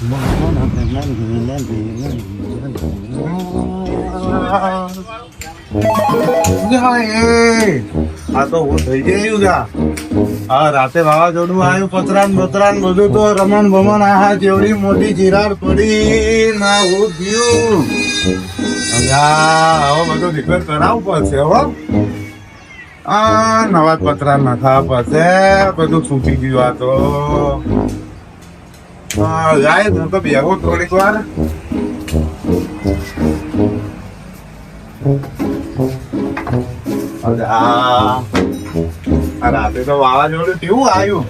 આ તો હું થઈ ગયું જા. હા, રાતે વાવાઝોડું આવ્યું, પતરાન બતરાન બધું તો રમણ ભમણ. આહા, જેવડી મોટી જીરાડ પડી ના હું થયું. હવે બધું રિપેર કરાવવું પડશે. હો નવા પતરા નખાવા પડશે. બધું છૂટી ગયું. આ તો જાય હું તો બેહું થોડીક વાર. રાતે તો વાવાઝોડું કેવું આવ્યું.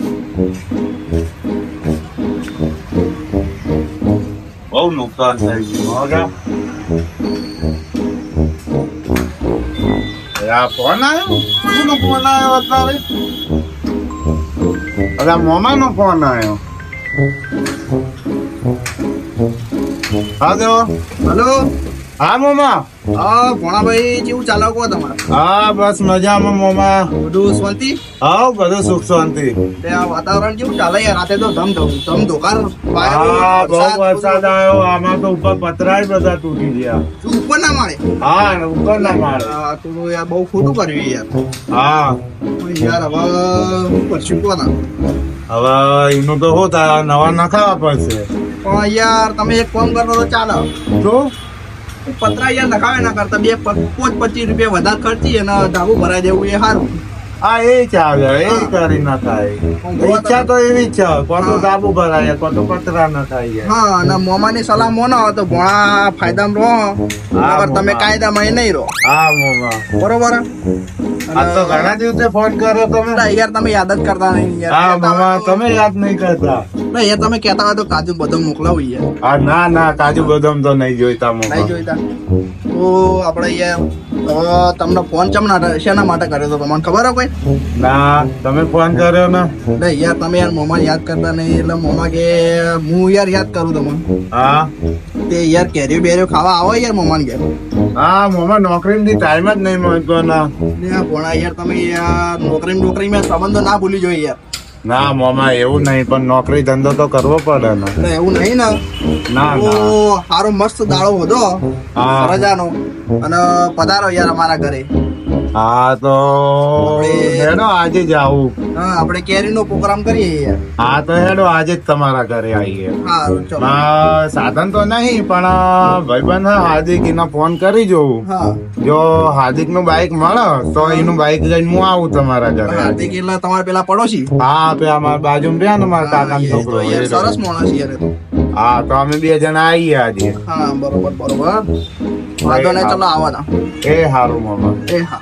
બહુ નુકસાન થઈ ગયું. ફોન આવ્યો? કોનો ફોન આવ્યો અત્યારે? અરે મોમા નો ફોન આવ્યો. હા, હલો. હા મોમા. હા ભોણાભાઈ, કેવું ચાલે કહો તમારે? હા બસ મજામાં મોમા. બધું શાંતિ? હા બધું સુખ શાંતિ. આ વાતાવરણ કેવું ચાલે યાર? રાતે તો ધમધોકાર હા બહુ વરસાદ આવ્યો. આમાં તો ઉપર પતરાય બધા તૂટી ગયા. ઉપર ના માળે? હા ઉપર ના માળે. તો યાર બહુ ખોટું કર્યું યાર. હા યાર હવે શું કરશું કોના? હવે એનું તો શું થાય, નવા નખાવા પડશે. પણ યાર તમે એક કામ કરો તો ચાલે. શું? પતરા યાર નખાવે ના કરતા 25 રૂપિયા વધારે ખર્ચી અને ધાબુ ભરાઈ દેવું એ સારું. હા એ ચાલે, એ કરી નખાય. ઈચ્છા તો એવી જ છે. કોતો ધાબુ ભરાય, કોતો પતરા નખાય. હા, અને મોમાની સલાહ મોનો તો ભોણા ફાયદામાં રહો. અગર તમે કાયદામાં એ નહીં રહો. હા મોમા બરોબર. આ તો ઘણા દિવસે ફોન કર્યો તમે. યાર તમે યાદ જ કરતા નહીં યાર. હા મોમા તમે યાદ નહીં કરતા. યાર તમે કહેતા હોય તો કાજુ બદામ મોકલાવું યાર. હા ના ના, કાજુ બદામ તો નહીં જોઈતા મોમા. નહીં જોઈતા તો આપણે યાર તમને ફોન શેના માટે કર્યો તો તમને ખબર હોય કોઈ? ના તમે ફોન કર્યો ને. નહીં યાર તમે યાર મોમાં યાદ કરતા નહીં એટલે મોમાં કે હું યાર યાદ કરું તમને. હા તે યાર કેરીઓ બેરીઓ ખાવા આવો યાર મોમાન ઘેર. હા મોમા નોકરી ટાઈમ જ નહીં મળતો ના. ભોણા યાર તમે યાર નોકરીમાં સંબંધો ના ભૂલી જોઈએ યાર. ના મોમા એવું નહીં, પણ નોકરી ધંધો તો કરવો પડે ને. એવું નહીં ને. ના સારો મસ્ત દાડો હતો રજાનો અને પધારો યાર અમારા ઘરે. હા તો હેડો આજે જ આવું. હા આપણે કેરીનો પ્રોગ્રામ કરીએ યાર. હા તો હેડો આજે જ તમારા ઘરે આવીએ. સારું ચલો. સાધન તો નહીં, પણ ભાઈબંધ હાર્દિક એને ફોન કરી જોઉં. હા જો હાર્દિક નું બાઈક મળે તો એનું બાઈક લઈને હું આવું તમારા ઘરે. હાર્દિક એટલે તમારા પેલા પડોશી? હા અમારા બાજુ રહ્યા ને મારા કાકા નો છોકરો. સરસ માણસ યાર. હા તો અમે 2 જણા આવીએ આજે. હા બરોબર બરોબર. વાંધો નહીં, ચલો આવવાના. એ હારું મોમા. એ હા.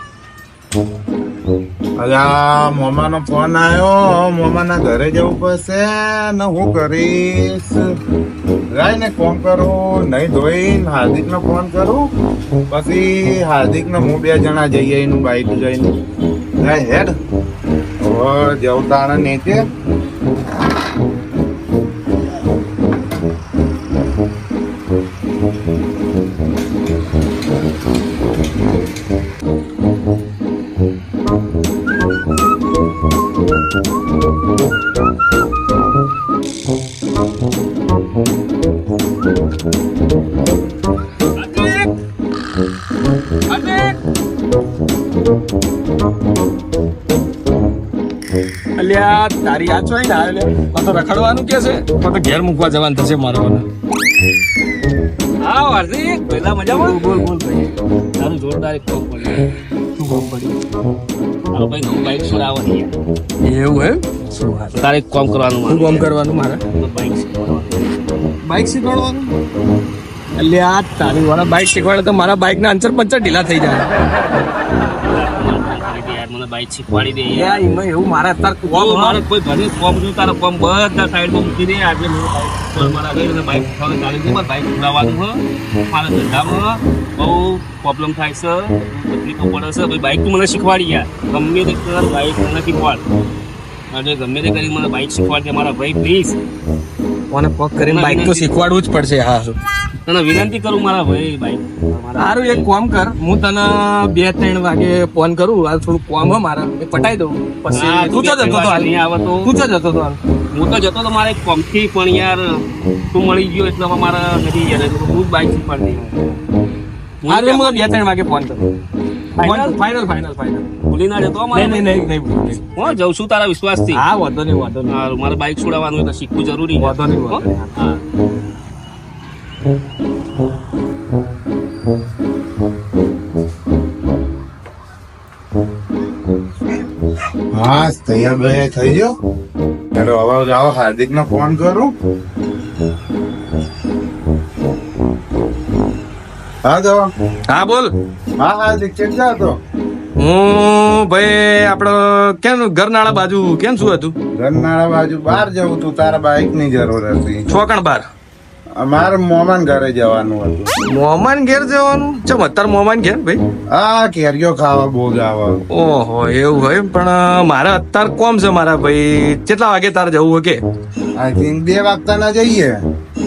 અલા મોમા નો ફોન આવ્યો. મોમા ના ઘરે જવું પડશે ને હું કરીશ. રાય ને ફોન કરું, નહીં ધોઈને હાર્દિક નો ફોન કરું, પછી હાર્દિક ને હું 2 જણા જઈએ એનું બાઈક જઈને. રાય હેડ હવે જવતાણા નીચે. અલ્યા તારી આ ચોઈ ના આવે તો રખડવાનું કે છે તો ઘેર મૂકવા જવાનું થશે મારો. હા વારસી પહેલા મજામાં. બોલ ભાઈ તારું જોરદાર એક કોમ પડ્યું. શું કોમ પડ્યું? હાલો ભાઈ નવું બાઈક છોડાવવાની યાર. એવું હે? તારે એક કામ કરવાનું. શું કામ કરવાનું મારે? બાઈક શીખવાડવાનું. અલ્યા તારી વાળા બાઈક શીખવાડે તો મારા બાઈક ના અંચર પંચર ઢીલા થઈ જાય. બાઈક શીખવાડી દે યાર. એમાં એવું મારે અત્યારે કોમ મારે કોઈ ભલે કોમ જો તારા કોમ બધા સાઈડમાં મૂકી દે. આજે મારા ભાઈ બાઈક શીખવાનું ચાલુ છે. બાઈક ઉડાવવાનું હોય મારા ધંધામાં બહુ પ્રોબ્લેમ થાય છે, તકલીફો પડે છે. ભાઈ બાઈક તું મને શીખવાડી યાર. ગમે તે કર બાઈક મને શીખવાડ. અને ગમે તે કરી મને બાઈક શીખવાડ દે મારા ભાઈ પ્લીઝ. કોને પગ કરીને બાઈક તો શીખવાડવું જ પડશે. હા તને વિનંતી કરું મારા ભાઈ બાઈક. સારું એક કામ કર, હું તને 2-3 વાગે ફોન કરું. હાલ થોડું કામ હે મારા, પટાઈ દઉં પછી. તું ચો જતો તો હાલ. તું ચો જતો તો હાલ. હું તો જતો તો મારે એક કોમથી પણ યાર તું મળી ગયો એટલે હવે મારે નથી યાર હું જ બાઇક શીખવાડી દઈ. આજે હું 2-3 વાગે ફોન કરું. ફાઇનલ ભૂલી ના જતો નહીં. હું જઉં છું તારા વિશ્વાસથી. હા, વાંધો નહીં. હારું, મારે બાઇક છોડાવવાનું એટલે શીખવું જરૂરી છે. વાંધો નહીં. હો? હા. હા તૈયાર બે થઈ ગયો. હેલો, હવે જાઓ હાર્દિક નો ફોન કરું. હા જવા. હા, બોલ. હા હાર્દિક ચેક જા તો. હું ભાઈ આપડે કેમ ઘરનાળા બાજુ કેમ શું હતું? ઘરનાળા બાજુ બહાર જવું તું, તારા બાઇક ની જરૂર હતી. ચોકણ બાર અમારે મોમાન ઘરે જવાનું હતું. મોમાન ઘેર જવાનું? ચમ અત્યારે મોમાન ઘેર ભાઈ? હા કેરીઓ ખાવા બહુ જ આવે. ઓહો, એવું હોય. પણ મારે અત્યારે કોમ છે મારા ભાઈ. કેટલા વાગે તારે જવું હોય કે? આઈ થિંક 2 વાગતા ના જઈએ.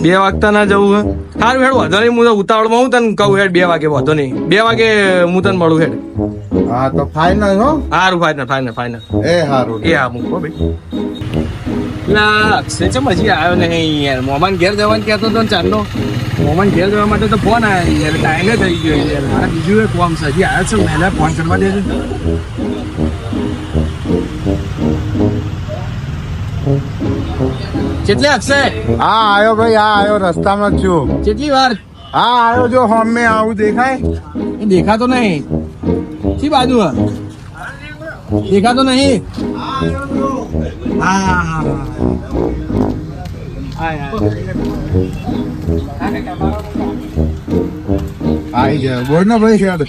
2 વાગતા ના જવું હોય? સારું હેડ, વાંધો નહીં. હું તો ઉતાવળમાં હું તને કહું હેડ 2 વાગે. વાંધો નહીં, 2 વાગે હું તને મળું હેડ. હા તો ફાઈનલ હો. સારું, ફાઇનલ. એ હારું. એ હા, મૂકો ભાઈ. અક્ષય ચમ હજી આવ્યો નહીં યાર. મોમાન ઘેર જવાનું કહેતો હતો ને ચાલો. મોમાન ઘેર જવા માટે તો ફોન આવ્યો યાર. ટાઈમે થઈ ગયો યાર. મારે બીજું એક કોમ છે. હજી આવ્યો છે, પહેલા ફોન કરવા દેજો. કેટલે અક્ષય? હા આયો ભાઈ, હા આયો, રસ્તામાં જ છું. કેટલી વાર? હા આયો, જો હોમે આવું દેખાય. એ દેખાતો નહીં. શી બાજુ હ? દેખાતો નહીં. હા. આઈ જાય. બોલ ને ભાઈ યાર.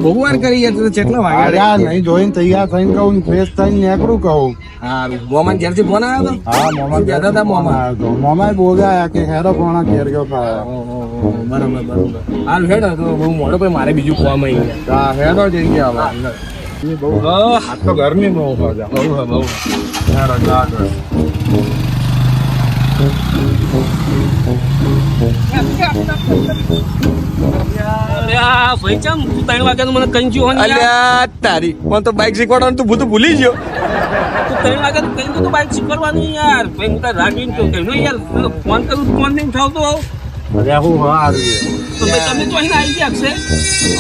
બહુ વાર કરી યાર. તું કેટલા વાગ્યા? યાર નહીં જોઈને તૈયાર થઈને કહું, ફ્રેશ થઈને નીકળું કહું. હા, મોમાન ઘેરથી ફોન આવ્યો હતો? હા મોમાં કહેતા હતા મોમાં. મોમાં બોલ્યા કે હેરો કોણા ઘેર ગયો ખાવા. બરોબર. હાલ હેડ, તો બહુ મોડો ભાઈ, મારે બીજું કોમ આવી. હા હેરો જઈએ હવે. આ તો ગરમી બહુ હોય. બહુ. હેરો જા કર. અરે આ ભાઈ ચમ તું 3 વાગ્યાનું મને કહી ગયો ને યાર. અલ્યા તારી, મને તો બાઇક શીખવાડવાનું તું બધું ભૂલી ગયો. તું 3 વાગ્યાનું કહી ગયો તો બાઇક શીખવાડવાનું યાર. ભાઈ હું તારે રાખીને તો કહ્યું યાર ફોન કરું ફોન નહીં ઉઠાવતો આવ. અરે હું હારી. તો ભાઈ તમે તો અહીં આવી ગયા છે.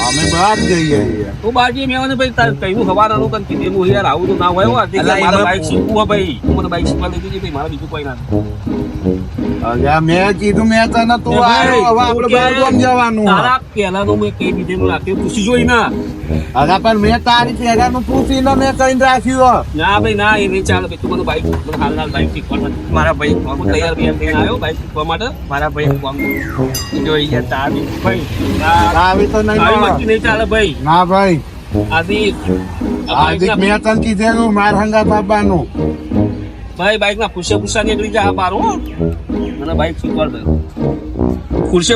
અમે બહાર જઈએ. હું બાજી મેવાને ભાઈ તારે કહ્યું હવારનું તને કીધેલું યાર આવું તો ના હોય હો. અલા, મારે એમાં- બાઇક શીખવું હો ભાઈ. તું મને બાઇક શીખવા લઈ જજે ભાઈ, મારે બીજું કોઈ ના. અરે મેં કીધું મેં તને તું આવ્યો, હવે આપણે બહાર ગામ જવાનું. તારા પહેલાનું મેં કઈ દીધેલું રાખ્યું પૂછી જોઈ ના. અરે પણ મેં તારી પહેલાનું પૂછીને મેં કઈ રાખ્યું. ના ભાઈ ના, એ નહીં ચાલે ભાઈ. તું મને બાઇક મને હાલ બાઇક શીખવા મારા ભાઈ હું તૈયાર બિયાર થઈને આવ્યો બાઇક શીખવા માટે. મારા ભાઈ કોમ જોઈ ગયા તારી ભાઈ. આવી તો નહીં આવી મળે. મસ્તી નહીં ચાલે ભાઈ. ના ભાઈ, આદિ હાર્દિક મેં તને કીધેલું માર હંગાત આપવાનું. ભાઈ બાઇક ના ફુસા નીકળી જાય બાર હો. મને બાઇક શીખવાડ દે.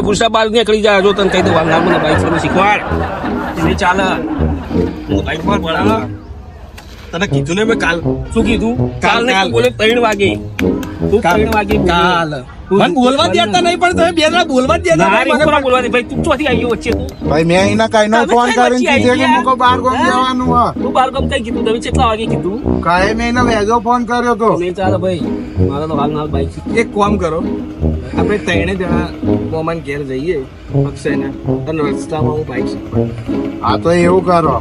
ફુસા બાર નીકળી જાય. જો તને કહી દઉં હાલ મને બાઇક શીખવાડ. એ નહીં ચાલે. હું બાઇક પર ભણા. તને કીધું ને મેં કાલ. શું કીધું? કાલ ને કાલ. બોલે 3 વાગે. તું 3 વાગે કાલ મને બોલવા દેતા નહીં, પણ તમે બે જણા બોલવા જ દેતા ના નહીં. રે ઉપર બોલવાની ભાઈ. તું ચોથી આવી વચ્ચે તું. ભાઈ મેં એના કઈ નો તમે ફોન કઈ કરીને વચ્ચે કીધે કે આવી મુકો બાર ગામ જવાનું હા. તું બાર ગામ કઈ કીધું? તમે કેટલા વાગે કીધું? કાંઈ મેં એને વહેલો ફોન કર્યો તો. નહીં ચાલે ભાઈ. મારે તો હાલ બાઇક શીખ. એક કામ કરો, આપણે 3 જણા મોમાન ઘેર જઈએ અક્ષયને, અને રસ્તામાં હું બાઇક શીખવાડું. હા તો એવું કરો.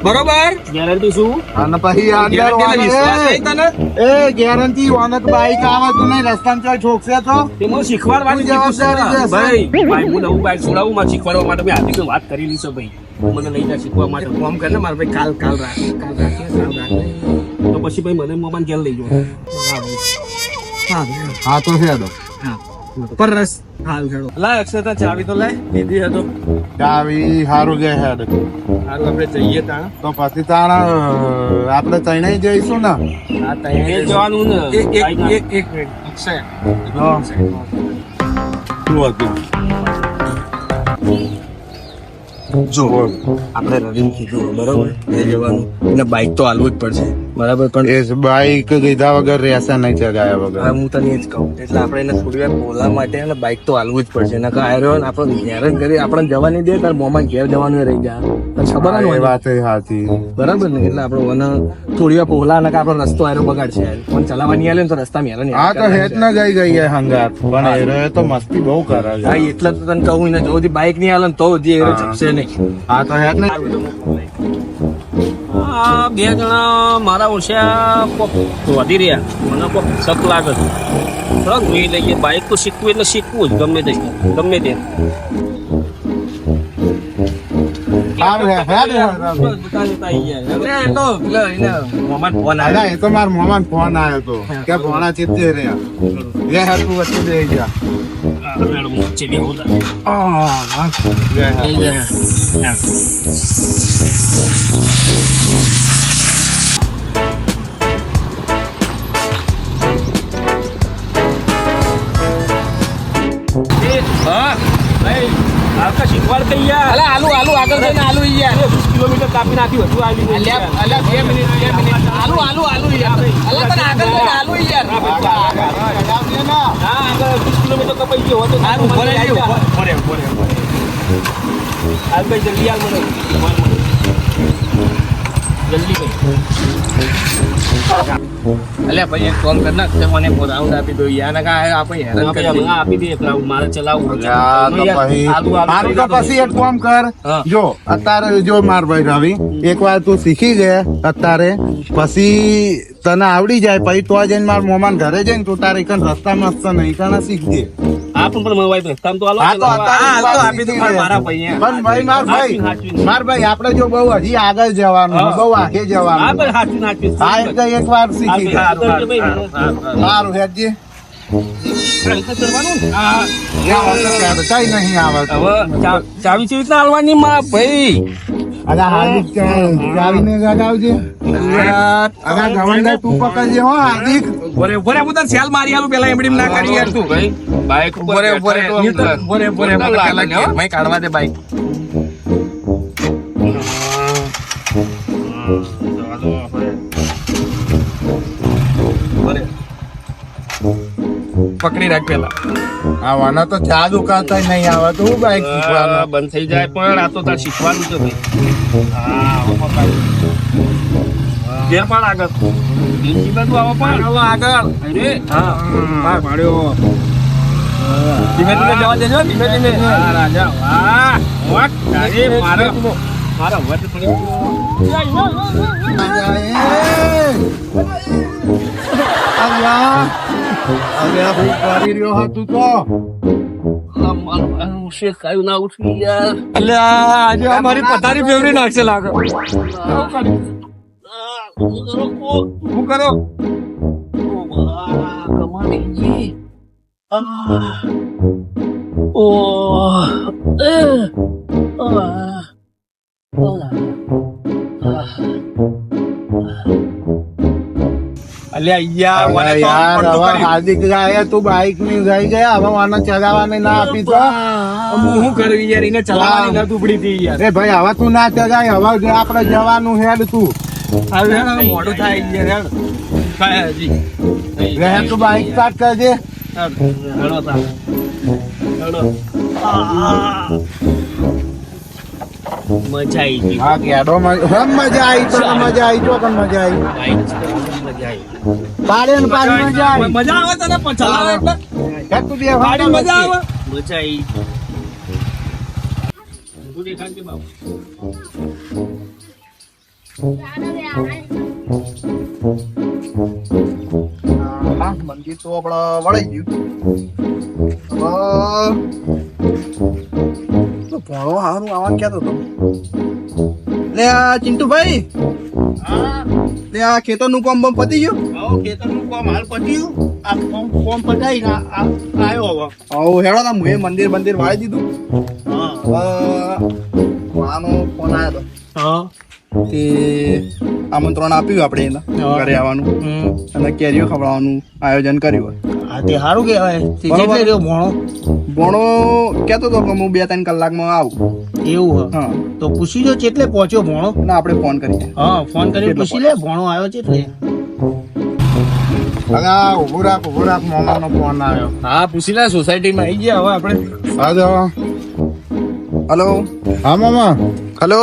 બરોબર? ગેરંટી શું? અને પછી અંદર ગેરંટીનો વિશ્વાસ નહીં તને? એ ગેરંટી ઓનક બાઈક આવે તું નહીં રસ્તામાં ચોય ઠોકશે તો. તે મને શીખવાડવાની તું જવાબદારી કીધું છે. લેશે. ભાઈ હું નવું બાઇક છોડાવું મારે શીખવાડવા માટે મેં હાર્દિકને વાત કરેલી છે ભાઈ. મને લઈ જા શીખવા માટે. કામ કર ને મારા ભાઈ, કાલ રાખીએ. તો પછી ભાઈ મને મોબાઈલ ઘેર લઈ જાઓ. હા તો હેડો. પર રસ હાલ ખેડો. લાય અક્ષતા ચાવી તો લાય, દીધી હતો. ચાવી હારું જે હેડ. હારું આપણે જઈએ ત્યાં. તો પછી તાણા આપણે તઈને જઈશું ને. આ એ જવાનું ને એક બાઈકના. મિનિટ અક્ષય, જો. શું હતું? જો આપણે રવિને કીધું બરોબર ઘેર જવાનું એને બાઇક તો હાલવું જ પડશે બરાબર પણ એ બાઈક કીધા વગર રહેશે નહીં ચગાયા વગર. હા, હું તને એ જ કહું એટલે આપણે એને થોડી વાર બોલવા માટે એને બાઇક તો હાલવું જ પડશે એને આવ્યો ને આપણે ઘેર જ કરી આપણને જવા નહીં દે તાર મોમાં ઘેર જવાનું રહી જાય તને ખબર હા, ને એ મને? વાત સાચી. બરાબર ને એટલે આપણે મને થોડી વાર પોહલા ને આપણો રસ્તો આરો બગાડશે પણ ચલાવવાની આલે ને તો રસ્તા મેરા નહીં હા તો હેત ના ગઈ ગઈ હંગાત પણ એ રહ્યો તો મસ્તી બહુ કરે છે. હા એટલે તો તને કહું ને જો સુધી બાઇક નહીં હાલે ને તો સુધી એ જપશે નહીં હા તો હેત ને આ બે જણા મારા ઓછા કોક વધી રહ્યા મને કોક શક લાગે છે થોડાક જોઈ લઈએ બાઇક તો શીખવું એટલે શીખવું જ ગમે તે ગમે તે હારું હેત, હેત, હેત. એ તો પેલો એને મોમાં ફોન આવ્યો અલા, એ તો મારા મોમાં ફોન આવ્યો તો કે ભોણા ચીપજે રહ્યા એ હેત તું વચ્ચે જઈ ગયા. લે હેત. હા નહીં આવતા શીખવાડ કઈ યાર અલા આલુ આલુ આગળ જઈને આલુ યાર 20 કિલોમીટર કાપી નાખ્યું હજુ આવી અલ્યા 2 મિનિટ આલુ આલુ આલુ યાર અલા તને આગળ જઈને આલુ યાર હા આગળ 20 કિલોમીટર કપાઈ ગયો હતો હારું ભરે આવ્યો હાલ ભાઈ જલ્દી હાલ મને જલ્દી ભાઈ અલ્યા ભાઈ એક ફોન કર નાખ તે મને રાઉન્ડ આપી દો યાર ને કા આપણે હેરાન કરી દઈએ. આપી દે પેલા મારે ચલાવવું છે. અલ્યા, તો પછી મારું તો પછી એક કામ કર હા. જો અત્યારે જો માર ભાઈ રવિ એકવાર તું શીખી ગયા અત્યારે પછી તને આવડી જાય પછી તો જઈને મારા મોમાન ઘરે જઈને તું તારે કણ રસ્તા મસ્ત નહીં કણ શીખજે. આ પણ મવાઈ રસ્તામાં તો હાલો હા તો અત્યારે હા, તો આપી દો શીખી મારા ગયા. ભાઈ અહીંયા. પણ ભાઈ માર ભાઈ આપણે જો બહુ હજી આગળ જવાનું હા. બહુ આગે હા જવાનું ભાઈ સાચું સાચું હા એટલે એકવાર શીખી જા. સારું હેડજે હા કઈ નહીં આવે હવે ચાવી કેવી રીતના હાલવાની માં ભાઈ અલા હાર્દિક ચાવીને ગગાવજે અગા ગવંડા તું પકડજે હો હાર્દિક બોરે બોરે હું તને સેલ મારી આલું પેલા એમડી ના કરી યાર તું ભાઈ બાઈક બોરે બોરે બોરે બોરે મને પેલા કે મેં કાઢવા દે બાઈક પકડી રાખ પેલા આવાના તો ચા દુકાતા નહીં આવે તો હું બાઈક શીખવાનું બંધ થઈ જાય પણ આ તો તાર શીખવાનું છે ભાઈ ઘેર પણ આગળ બીજી બાજુ આવો પણ આવો આગળ અરે હા પાર પાડ્યો ધીમે ધીમે જવા દેજો ધીમે ધીમે વાહ રાજા વાહ વાહ અરે મારા વટ થોડી અલ્યા અલ્યા હું કરી રહ્યો હતું તો શેકાયું ના ઉઠી યાર અલ્યા આજે અમારી પથારી ફેવરી નાખશે લાગે હું કરો અલ્યા યાર મને અરે તો યાર પડતું હવે કર્યું. હાર્દિક ગયા તું બાઈક ની ગઈ ગયા હવે આને ચગાવવાની ના આપી તો હું શું કરું યાર એને ચલાવવાની ના દુબળી હતી યાર અરે ભાઈ હવે તું ના ચગાય હવે જો આપણે જવાનું હેડ તું હવે હેડ, મોડું થાય યાર હેડ. કાંઈ હજી રહે તું બાઈક સ્ટાર્ટ કરજે હેડો તાર હેડો મજા આવી ગઈ હા કેડો મજા આવી તો મજા આવી તો પણ મજા આવી મજા આવી પાડે ને પાડી મજા આવી મજા આવે તને પણ ચલાવે એટલે હેડ તું બે ગાડી મજા આવે મજા આવી તું દેખાડ કે બાબુ હા, મંદિર તો આપણે વળાઈ ગયું તો ભણો હારું આવા ક્યાં તો લે આ ચિંટુભાઈ લે આ ખેતરનું કામ બમ પતી ગયું ખેતરનું કામ હાલ પત્યું આ કોમ પતાઈ આવ્યો હવે આવો હેડો ના મુએ મંદિર બંદિર વાળી દીધું હા ભણાનો ફોન આવ્યો હા હતો તે આમંત્રણ આપ્યું આપણે એના ઘરે આવવાનું અને કેરીઓ ખવડાવવાનું આયોજન કર્યું હા તે સારું કહેવાય બરોબર. ભણો કહેતો હતો કે હું 2-3 કલાકમાં આવું એવું હ હા તો પૂછી જો ચેટલે પહોંચ્યો ભોણો ના આપણે ફોન કરીએ હા ફોન કરીને પૂછી લે ભોણો આવ્યો ચેટલે અલા ઉભું રાખ મોમાનો ફોન આવ્યો. હા પૂછી લે સોસાયટીમાં આવી ગયા હવે આપણે. હાજો. હલો હા મામા. હલો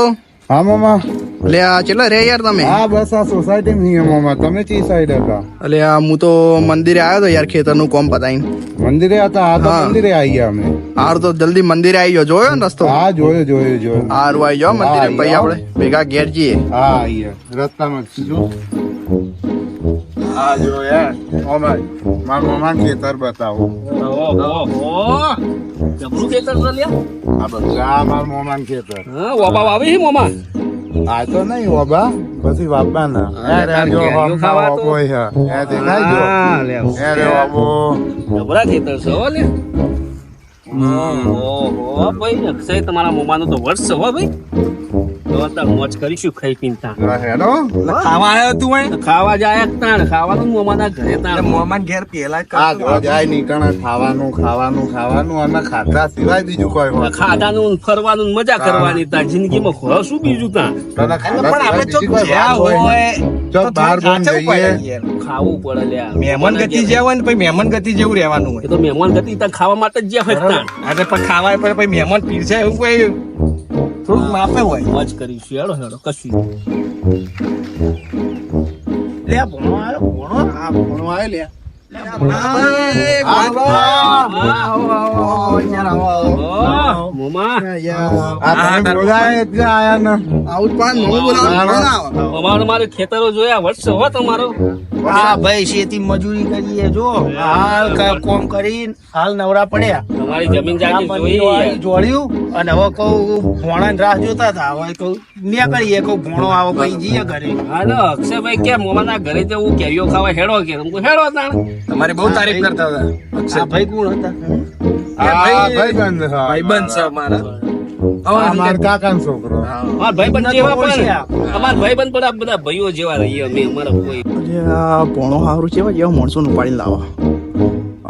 હા મામા. એટલે આ કેટલા રે યાર તમે હા બસ આ સોસાયટીમાં છીએ મામા. તમે ચી સાઈડ હતા? એટલે આ હું તો મંદિરે આવ્યો તો યાર ખેતરનું કોમ પતાઈને મંદિરે હતા? હા તો હા. મંદિરે આવી ગયા અમે. હાર તો જલ્દી મંદિરે આવી ગયો જોયો ને રસ્તો હા જોયું. હારું આવી જાઓ મંદિરે હા, પછી આવો. આપણે ભેગા ઘેર જઈએ હા આવી ગયા. રસ્તામાં જ છું. હા જો યાર મામા મારા ખેતર બતાવો. ઓહો જબરું ખેતર છે લ્યા. આ બધા મારા મોમાન ખેતર. હા વાપા વાવી છે મોમાં. આ તો નહીં ઓબા પછી વાપવાના. અરે જો કેરીઓ હમણાં ખાવા તો. ઓબો છે. એ દેખાય જો. હા, લે. અરે ઓબો. જબરા ખેતર છે હો લે. ઓહો ભાઈ અક્ષય તમારા મોમાનું તો વર્ષ છે હો ભાઈ. તો અત્યારે મોજ કરીશું ખાઈ પીને આ હેડો. ખાવા આવ્યો તું અહીં? ખાવા જાય તાણ ખાવાનું મોમાના ઘરે તાણ મોમાન ઘેર પેલા જ આ જો જાય નીકળે ખાવાનું અને ખાધા સિવાય બીજું કોઈ હોય. ખાધાનું ને ફરવાનું ને મજા કરવાની તાર જિંદગીમાં ખોરો શું બીજું તાણ તને ખાધા પણ આપણે સિવાય ચોક બીજી કોઈ જ્યાં વાત હોય હોય નહીં. ચોક બહાર બોન જઈએ. ખાવું પડે લ્યા મહેમાન ગતિ જ્યાં હોય ને પછી મહેમાન ગતિ જેવું રહેવાનું એ હોય. તો મહેમાન ગતિ તાર ખાવા માટે જ જ્યાં હોય તાણ અરે પણ ખાવા પર પછી મહેમાન પીરસે એવું કોઈ થોડુંક માપે હોય. મોજ કરીશું હેડો હેડો કશું લે આ ભોણો આવ્યો ભોણો હા ભણો આવ્યો લે મોમા આ તમે બોલાય એટલે આયા ને. આવું જ પણ મમ્મી બોલાવો ના આવે અમારે મારે ખેતરો જોયા વર્ષ હો તમારો હા ભાઈ શેતી મજૂરી કરીએ જો હાલ કોમ કરીને હાલ નવરા પડ્યા તમારી જમીન આ જાગીર મંદિરો જોઈ આવી જોડ્યું અને હવે કહું ભોણાની રાહ જોતા હતા હવે કહું નીકળીએ કહું ભોણો આવો પછી જઈએ ઘરે હાલો અક્ષયભાઈ કેમ મોમાના ઘરે જવું કેરીઓ ખાવા હેડો કે હું હેડો તાણ તમારી બહુ તારીફ કરતા હતા. આ ભાઈ કોણ હતા આ ભાઈબંધ છે. ભાઈબંધ છે અમારા. આ મારા કાકાનો છોકરો. અમાર ભાઈબંધ જેવા પણ અમાર ભાઈબંધ પણ આ બધા ભાઈઓ જેવા રહીએ અમે અમારા કોઈ આ ભણો હારું છે જેવા માણસો ઉપાડીને લાવા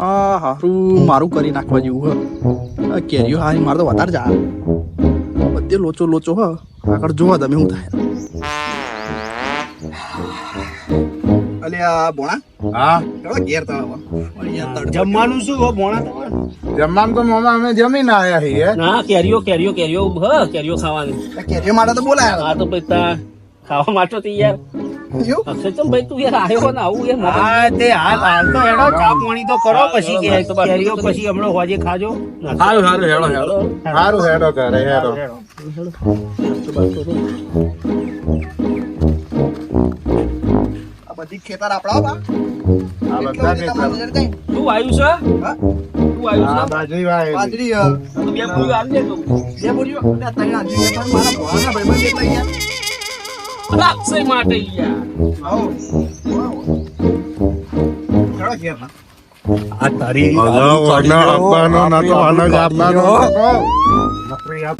આ હારું મારું કરી નાખવા જેવું હ આ કેરીઓ હારી મારે તો વધારે જા બધે લોચો હ આગળ જોવા તમે શું થાય અલે આ ભોણા હા ચલો ઘેર તો જમવાનું શું હો ભોણા તમારે જમવાનું તો મામા અમે જમીને આયા છીએ. ના કેરીઓ કેરીઓ ખાવાની કેરીઓ માટે તો બોલાયા આ તો પછી તા ખાવા માટે તો યાર એવું અક્ષય ચમ ભાઈ તું યાર આવ્યો ને આવું યાર મોમાં. હા તે હાલ તો હેડો ચા પાણી તો કરો પછી કેરીઓ પછી હમણાં હોજે ખાજો સારું હેડો હેડો. સારું હેડો ઘરે હેડો. આ બધી ખેતર આપણા બા આ બધા ખેતર. શું આવ્યું છે શું આવ્યું આ છે બાજરી વાય. બાજરી તું બે પૂરી આલજે તું. બે બોલ્યો અને તઈ આજુ મારા ભોળાના ભાઈબંધ કેટલા ગયા અલા, અક્ષય માટે યાર આવો ચલો ઘેર ના આ તારી આપવાનો ના તો અલગ આપવાનો. નોકરી આપ.